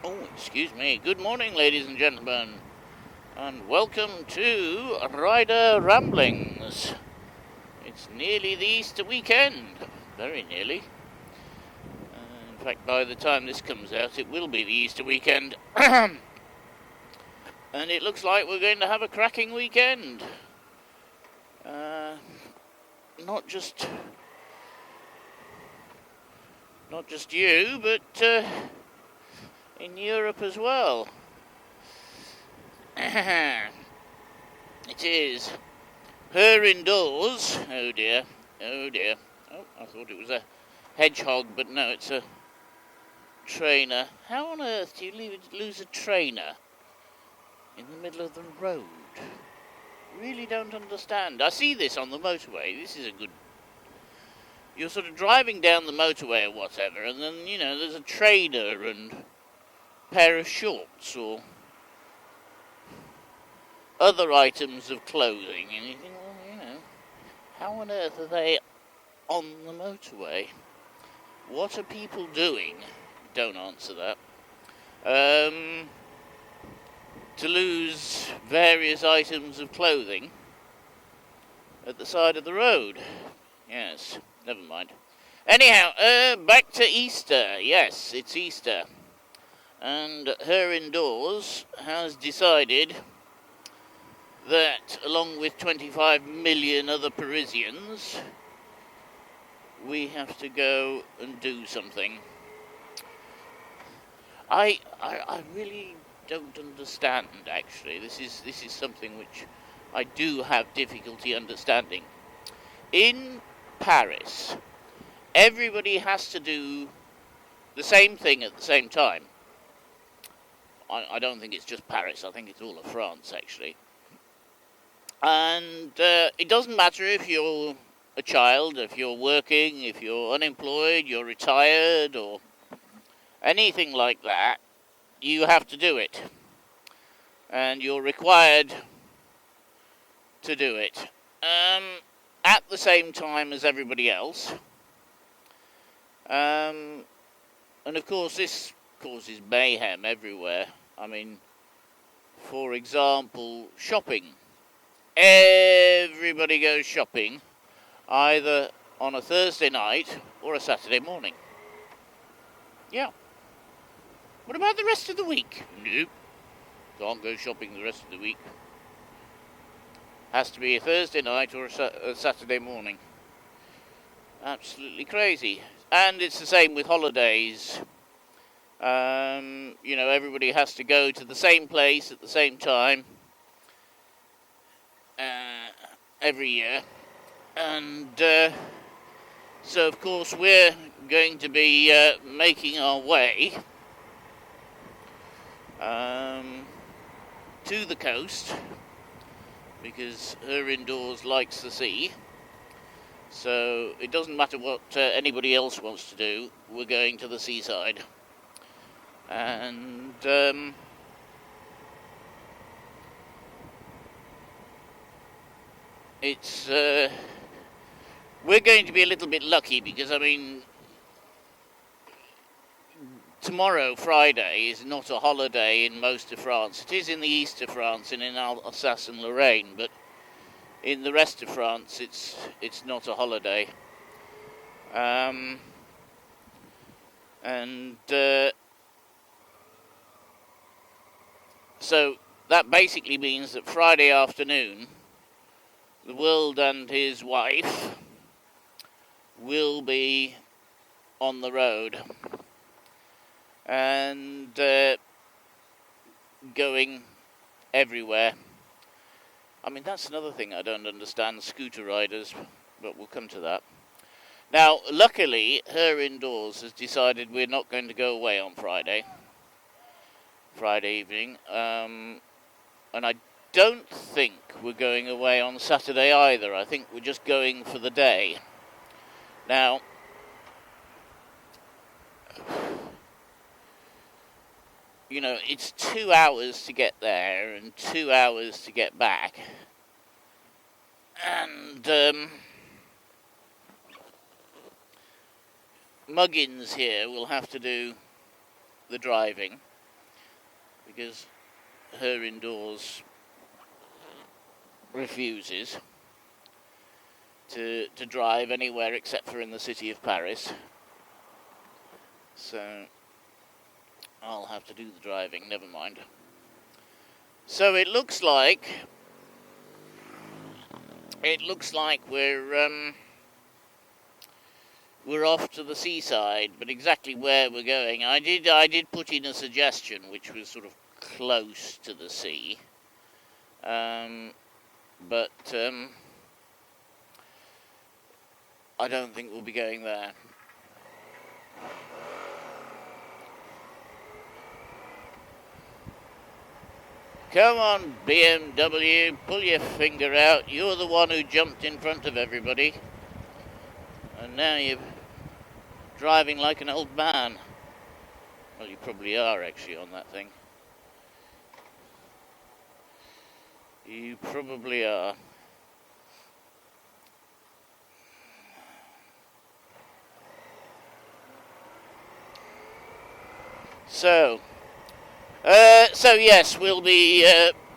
Oh, excuse me. Good morning, ladies and gentlemen, and welcome to Rider Ramblings. It's nearly the Easter weekend. Very nearly. In fact, by the time this comes out, it will be the Easter weekend. And it looks like we're going to have a cracking weekend. Not just you, but in Europe as well. It is her indoors. Oh dear. Oh, I thought it was a hedgehog, but no, it's a trainer. How on earth do you lose a trainer in the middle of the road? Really don't understand. I see this on the motorway. This is a good... You're sort of driving down the motorway or whatever, and then, there's a trainer and a pair of shorts or other items of clothing, and you think, well, how on earth are they on the motorway? What are people doing? Don't answer that. To lose various items of clothing at the side of the road. Yes, never mind. Anyhow, back to Easter. Yes, it's Easter. And her indoors has decided that, along with 25 million other Parisians, we have to go and do something. I really don't understand, actually. This is something which I do have difficulty understanding. In Paris, everybody has to do the same thing at the same time. I don't think it's just Paris. I think it's all of France, actually. And it doesn't matter if you're a child, if you're working, if you're unemployed, you're retired, or anything like that. You have to do it. And you're required to do it. At the same time as everybody else. And of course this causes mayhem everywhere. I mean, for example, shopping. Everybody goes shopping either on a Thursday night or a Saturday morning. Yeah. What about the rest of the week? Nope. Can't go shopping the rest of the week. Has to be a Thursday night or a Saturday morning. Absolutely crazy. And it's the same with holidays. Everybody has to go to the same place at the same time every year. And so, of course, we're going to be making our way to the coast, because her indoors likes the sea. So it doesn't matter what anybody else wants to do, we're going to the seaside. And it's we're going to be a little bit lucky, because tomorrow, Friday, is not a holiday in most of France. It is in the east of France and in Alsace and Lorraine, but in the rest of France, it's not a holiday. So that basically means that Friday afternoon, the world and his wife will be on the road and going everywhere. That's another thing I don't understand, scooter riders, but we'll come to that. Now, luckily, her indoors has decided we're not going to go away on Friday evening, and I don't think we're going away on Saturday either. I think we're just going for the day. Now, it's 2 hours to get there and 2 hours to get back. And Muggins here will have to do the driving, because her indoors refuses to drive anywhere except for in the city of Paris. So I'll have to do the driving, never mind. So it looks like we're off to the seaside, but exactly where we're going, I did put in a suggestion which was sort of close to the sea, but I don't think we'll be going there. Come on, BMW, pull your finger out. You're the one who jumped in front of everybody. And now you're driving like an old man. Well, you probably are actually on that thing. You probably are. So yes, we'll be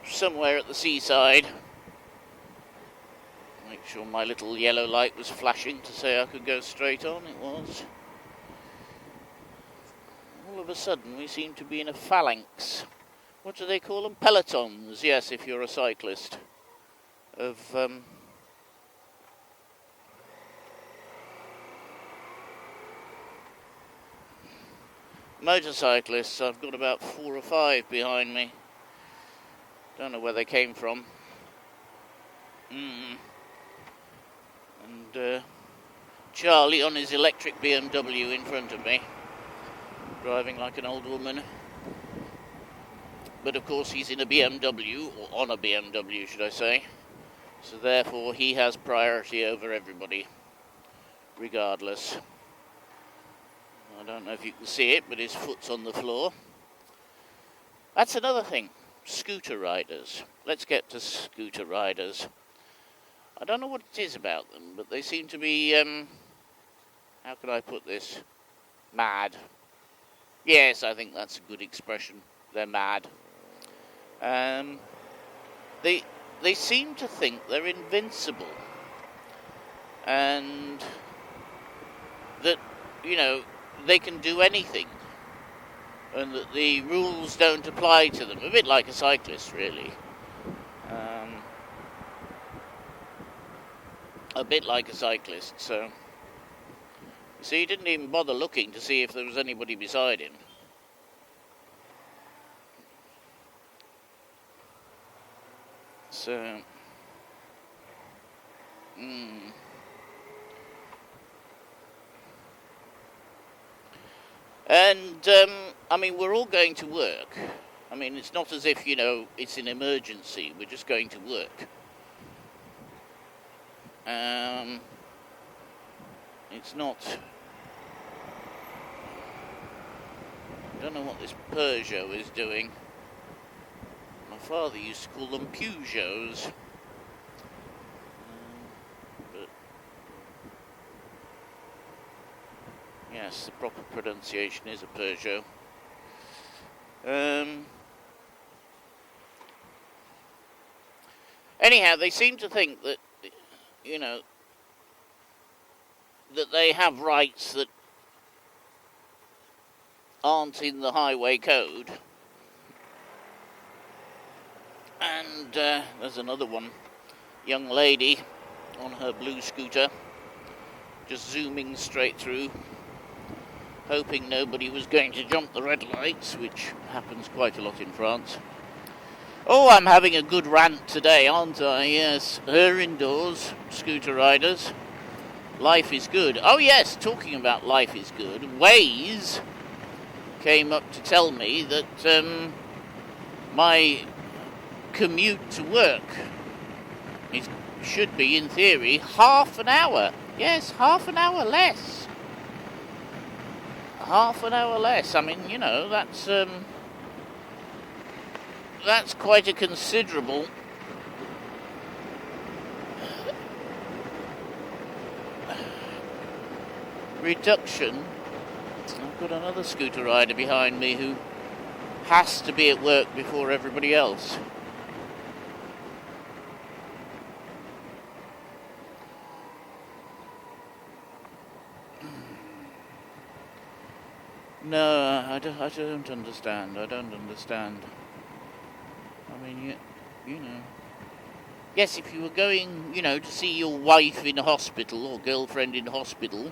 somewhere at the seaside. Make sure my little yellow light was flashing to say I could go straight on. It was. All of a sudden we seem to be in a phalanx. What do they call them? Pelotons, yes, if you're a cyclist. Of motorcyclists. I've got about 4 or 5 behind me. Don't know where they came from. And Charlie on his electric BMW in front of me, driving like an old woman. But of course he's in a BMW, or on a BMW should I say, so therefore he has priority over everybody, regardless. I don't know if you can see it, but his foot's on the floor. That's another thing, scooter riders. Let's get to scooter riders. I don't know what it is about them, but they seem to be, how can I put this? Mad. Yes, I think that's a good expression. They're mad. They seem to think they're invincible. And that, they can do anything. And that the rules don't apply to them. A bit like a cyclist, really. A bit like a cyclist, so... You see, he didn't even bother looking to see if there was anybody beside him. So... And, we're all going to work. It's not as if, it's an emergency. We're just going to work. It's not... I don't know what this Peugeot is doing. My father used to call them Peugeots. But yes, the proper pronunciation is a Peugeot. Anyhow, they seem to think that, that they have rights that aren't in the highway code. And there's another one, young lady on her blue scooter, just zooming straight through, hoping nobody was going to jump the red lights, which happens quite a lot in France. Oh, I'm having a good rant today, aren't I? Yes, her indoors, scooter riders. Life is good. Oh yes, talking about life is good, Waze came up to tell me that my commute to work, it should be, in theory, half an hour. Yes, half an hour less. Half an hour less. That's quite a considerable reduction I've got another scooter rider behind me who has to be at work before everybody else. No, I don't understand. I don't understand. I mean, you know. Yes, if you were going, to see your wife in hospital or girlfriend in hospital,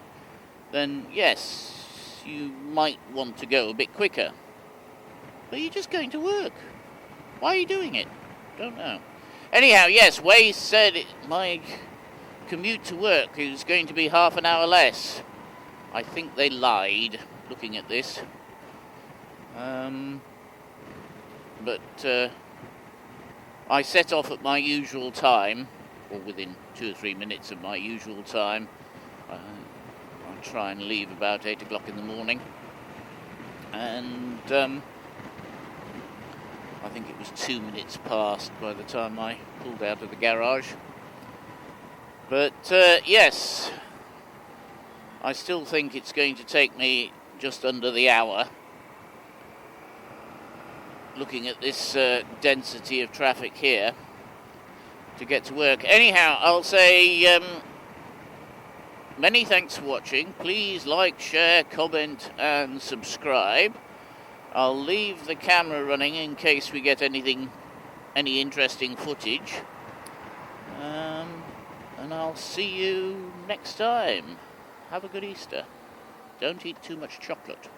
then yes, you might want to go a bit quicker. But you're just going to work. Why are you doing it? Don't know. Anyhow, yes, Waze said my commute to work is going to be half an hour less. I think they lied, looking at this. But I set off at my usual time, or within 2 or 3 minutes of my usual time. I'll try and leave about 8 o'clock in the morning. And I think it was 2 minutes past by the time I pulled out of the garage. But yes, I still think it's going to take me just under the hour, looking at this density of traffic here, to get to work. Anyhow, I'll say many thanks for watching. Please like, share, comment and subscribe. I'll leave the camera running in case we get any interesting footage. And I'll see you next time. Have a good Easter. Don't eat too much chocolate.